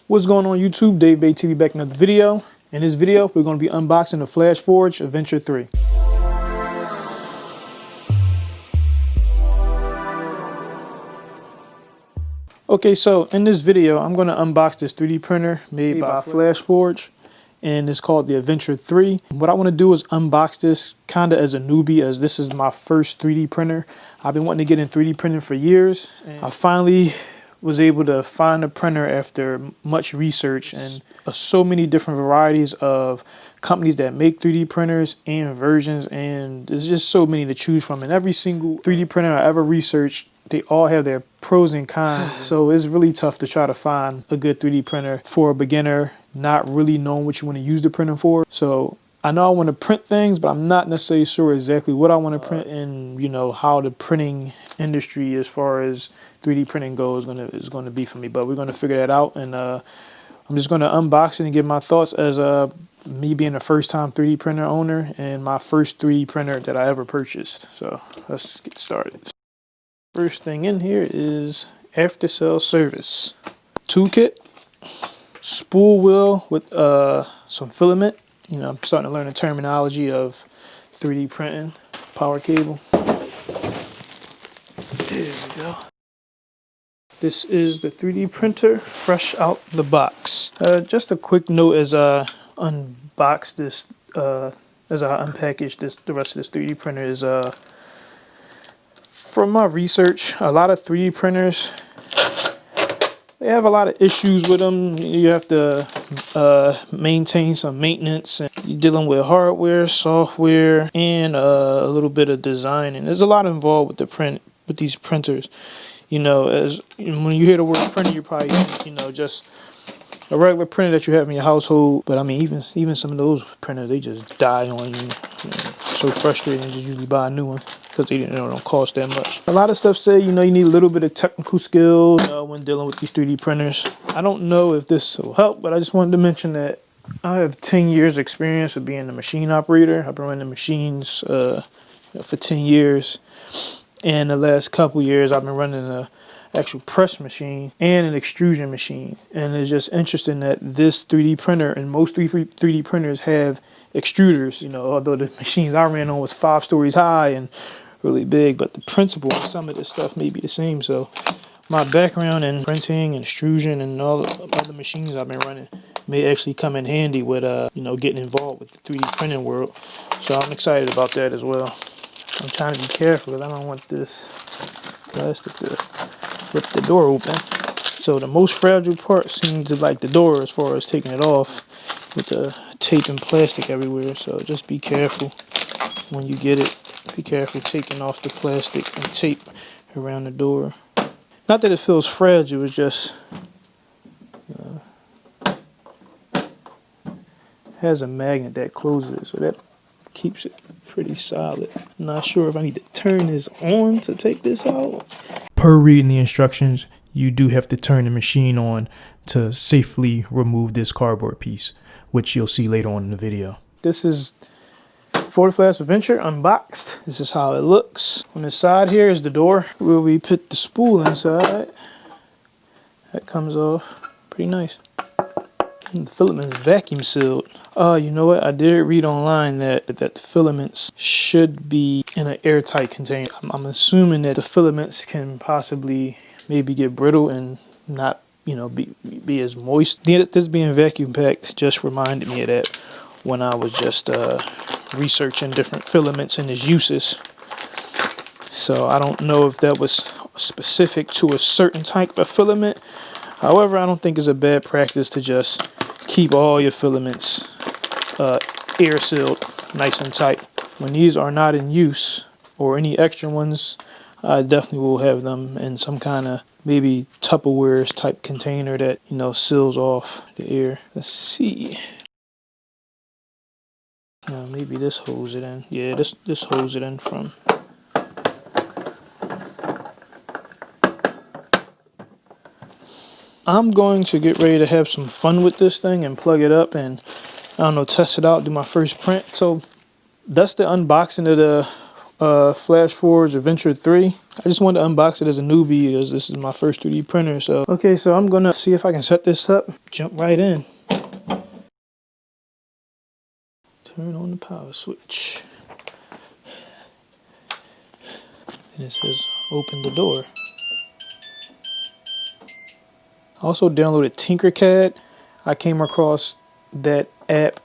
What's going on YouTube? Dave Bay TV back in another video. In this video, we're going to be unboxing the FlashForge Adventurer 3. Okay, so in this video, I'm going to unbox this 3D printer made by FlashForge, and it's called the Adventurer 3. What I want to do is unbox this kind of as a newbie, as this is my first 3D printer. I've been wanting to get in 3D printing for years, and I finally was able to find a printer after much research, and so many different varieties of companies that make 3D printers and versions, and there's just so many to choose from. And every single 3D printer I ever researched, they all have their pros and cons. So it's really tough to try to find a good 3D printer for a beginner, not really knowing what you want to use the printer for. So I know I want to print things, but I'm not necessarily sure exactly what I want to print, and you know how the printing industry as far as 3D printing goes is going to be for me. But we're going to figure that out, and I'm just going to unbox it and give my thoughts as me being a first-time 3D printer owner and my first 3D printer that I ever purchased. So let's get started. First thing in here is after sales service toolkit, spool wheel with some filament. You know, I'm starting to learn the terminology of 3D printing. Power cable. There we go. This is the 3D printer fresh out the box. Just a quick note as I unbox this, as I unpackage this, the rest of this 3D printer is from my research, a lot of 3D printers, they have a lot of issues with them. You have to maintain some maintenance, and you're dealing with hardware, software, and a little bit of design. And there's a lot involved with these printers. You know, as when you hear the word printer, you probably think, you know, just a regular printer that you have in your household. But I mean, even some of those printers, they just die on you. So frustrating to just usually buy a new one, because they don't cost that much. A lot of stuff say, you know, you need a little bit of technical skill when dealing with these 3D printers. I don't know if this will help, but I just wanted to mention that I have 10 years experience of being a machine operator. I've been running machines for 10 years. And the last couple years, I've been running an actual press machine and an extrusion machine. And it's just interesting that this 3D printer and most 3D printers have extruders. You know, although the machines I ran on was 5 stories high and really big, but the principle of some of this stuff may be the same. So my background in printing and extrusion and all the other machines I've been running may actually come in handy with you know, getting involved with the 3D printing world. So I'm excited about that as well. I'm trying to be careful because I don't want this plastic to rip the door open. So the most fragile part seems to like the door as far as taking it off, with the tape and plastic everywhere. So just be careful when you get it. Be careful taking off the plastic and tape around the door. Not that it feels fragile, it's just has a magnet that closes it, so that keeps it pretty solid. I'm not sure if I need to turn this on to take this out. Per reading the instructions, you do have to turn the machine on to safely remove this cardboard piece, which you'll see later on in the video. This is for the FlashForge Adventurer unboxed. This is how it looks. On the side here is the door where we put the spool inside. That comes off pretty nice. And the filament is vacuum sealed. You know what? I did read online that the filaments should be in an airtight container. I'm assuming that the filaments can possibly maybe get brittle and not, you know, be as moist. This being vacuum packed just reminded me of that when I was just researching different filaments and its uses. So I don't know if that was specific to a certain type of filament. However, I don't think it's a bad practice to just keep all your filaments air sealed, nice and tight. When these are not in use, or any extra ones, I definitely will have them in some kind of maybe Tupperware type container that, you know, seals off the air. Let's see. Maybe this holds it in. Yeah, this holds it in from. I'm going to get ready to have some fun with this thing and plug it up and, I don't know, test it out, do my first print. So that's the unboxing of the FlashForge Adventurer 3. I just wanted to unbox it as a newbie as this is my first 3D printer. So, okay, so I'm gonna see if I can set this up. Jump right in. Turn on the power switch. And it says open the door. I also downloaded Tinkercad. I came across that app.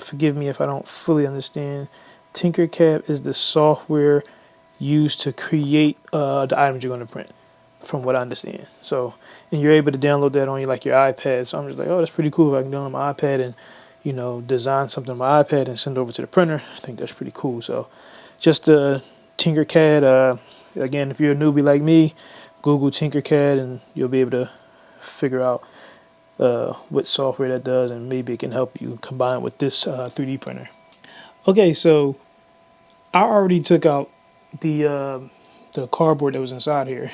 Forgive me if I don't fully understand. Tinkercad is the software used to create the items you're going to print, from what I understand. So, and you're able to download that on your iPad. So I'm just like, oh, that's pretty cool. If I can download my iPad and, you know, design something on my iPad and send it over to the printer, I think that's pretty cool. So, just Tinkercad. Again, if you're a newbie like me, Google Tinkercad and you'll be able to figure out what software that does, and maybe it can help you combine with this 3D printer. Okay, so I already took out the cardboard that was inside here,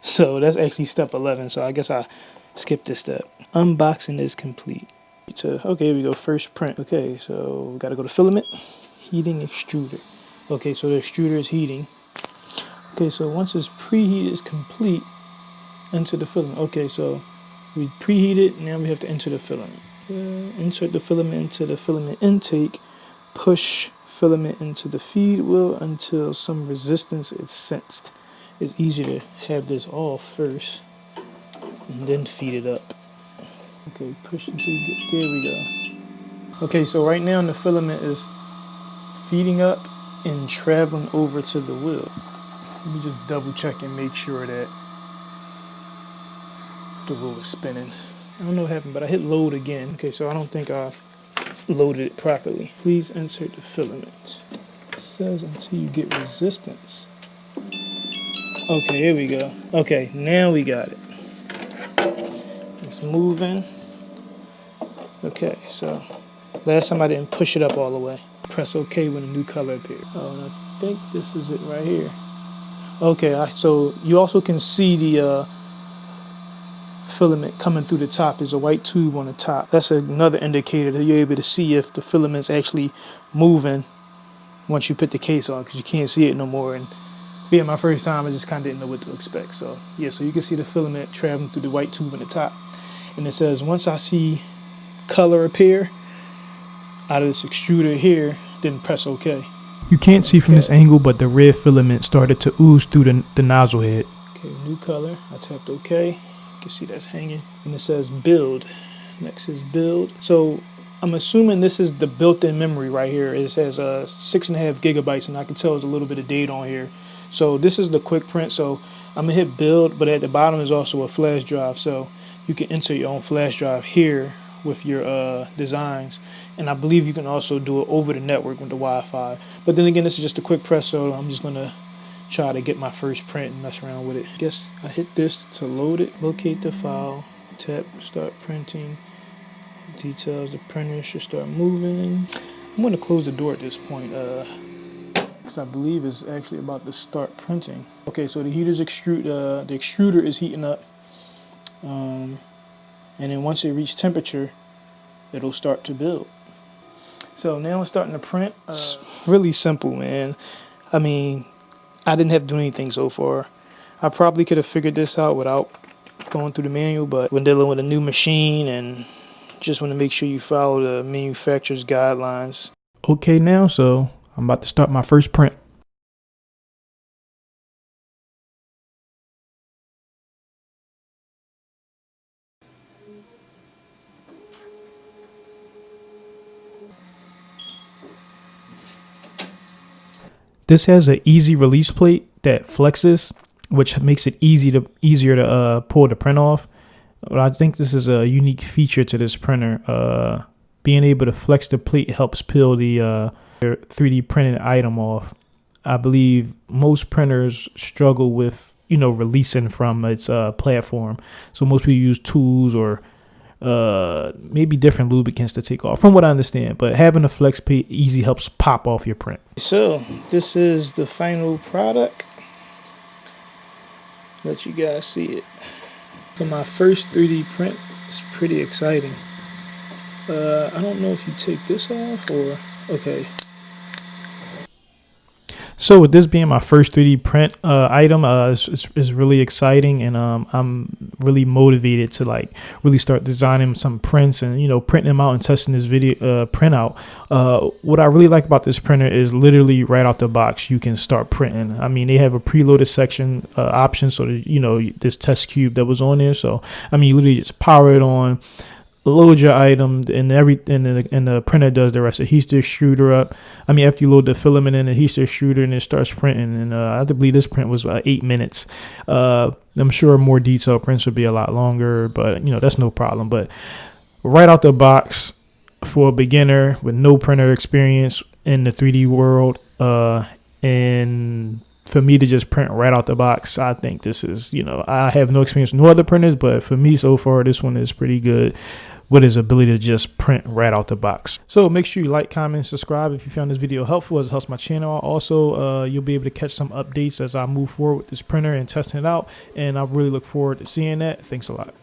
so that's actually step 11. So I guess I skipped this step. Unboxing is complete. So okay, here we go. First print. Okay, so we got to go to filament, heating extruder. Okay, so the extruder is heating. Okay, so once it's preheat is complete, enter the filament. Okay, so we preheat it. Now we have to enter the filament. Insert the filament into the filament intake. Push filament into the feed wheel until some resistance is sensed. It's easier to have this off first and then feed it up. Okay, push until you get, there we go. Okay, so right now the filament is feeding up and traveling over to the wheel. Let me just double check and make sure that the wheel is spinning. I don't know what happened, but I hit load again. Okay, so I don't think I loaded it properly. Please insert the filament. It says until you get resistance. Okay, here we go. Okay, now we got it. It's moving. Okay, so last time I didn't push it up all the way. Press OK when a new color appears. Oh, and I think this is it right here. Okay, so you also can see the filament coming through the top. There's a white tube on the top. That's another indicator that you're able to see if the filament's actually moving once you put the case on, because you can't see it no more. And being my first time, I just kind of didn't know what to expect. So yeah, so you can see the filament traveling through the white tube on the top. And it says once I see color appear out of this extruder here, then press OK. You can't see from this angle, but the red filament started to ooze through the nozzle head. Okay, new color. I tapped OK. You can see that's hanging. And it says build. Next is build. So I'm assuming this is the built-in memory right here. It says 6.5 gigabytes, and I can tell there's a little bit of data on here. So this is the quick print. So I'm gonna hit build, but at the bottom is also a flash drive. So you can enter your own flash drive here with your designs, and I believe you can also do it over the network with the Wi-Fi. But then again, this is just a quick press, so I'm just gonna try to get my first print and mess around with it. I guess I hit this to load it. Locate the file, tap start printing. Details, the printer should start moving. I'm gonna close the door at this point, because I believe it's actually about to start printing. Okay, so the heater's the extruder is heating up. And then once it reaches temperature, it'll start to build. So now it's starting to print. It's really simple, man. I mean, I didn't have to do anything so far. I probably could have figured this out without going through the manual, but when dealing with a new machine, and just want to make sure you follow the manufacturer's guidelines. Okay, now, so I'm about to start my first print. This has an easy release plate that flexes, which makes it easier to pull the print off. But I think this is a unique feature to this printer. Being able to flex the plate helps peel the 3D printed item off. I believe most printers struggle with, releasing from its platform. So most people use tools or maybe different lubricants to take off, from what I understand. But having a flex plate easy helps pop off your print. So this is the final product. Let you guys see it. For my first 3D print, it's pretty exciting. I don't know if you take this off or okay. So with this being my first 3D print item, it's really exciting, and I'm really motivated to like really start designing some prints and, you know, printing them out and testing this video printout. What I really like about this printer is literally right out the box you can start printing. I mean, they have a preloaded section option, so that, you know, this test cube that was on there. So I mean, you literally just power it on, load your item, and the printer does the rest. It heats the extruder up. I mean, after you load the filament in, it heats the extruder and it starts printing. And I believe this print was 8 minutes. I'm sure more detailed prints would be a lot longer, but you know, that's no problem. But right out the box for a beginner with no printer experience in the 3D world, and for me to just print right out the box, I think this is, you know, I have no experience with no other printers, but for me so far, this one is pretty good with his ability to just print right out the box. So make sure you like, comment, and subscribe if you found this video helpful, as it helps my channel. Also, you'll be able to catch some updates as I move forward with this printer and testing it out, and I really look forward to seeing that. Thanks a lot.